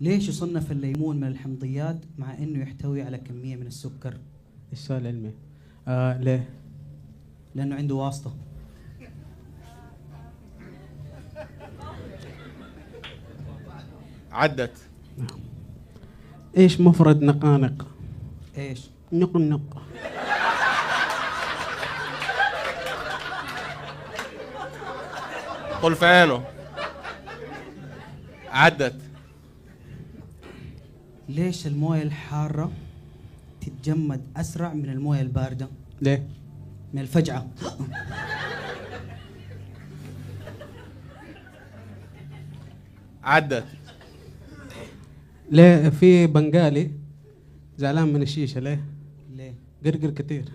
ليش يصنف الليمون من الحمضيات مع انه يحتوي على كمية من السكر؟ السؤال العلمي. ليه؟ لانه عنده واسطة. عدت. ايش مفرد نقانق؟ ايش؟ نقنق. خلفانه. عدت. ليش المويه الحارة تتجمد اسرع من المويه الباردة؟ ليه؟ من الفجعة. عدت. ليه في بنغالي زعلان من الشيشة؟ ليه؟ ليه؟ قرقر كتير.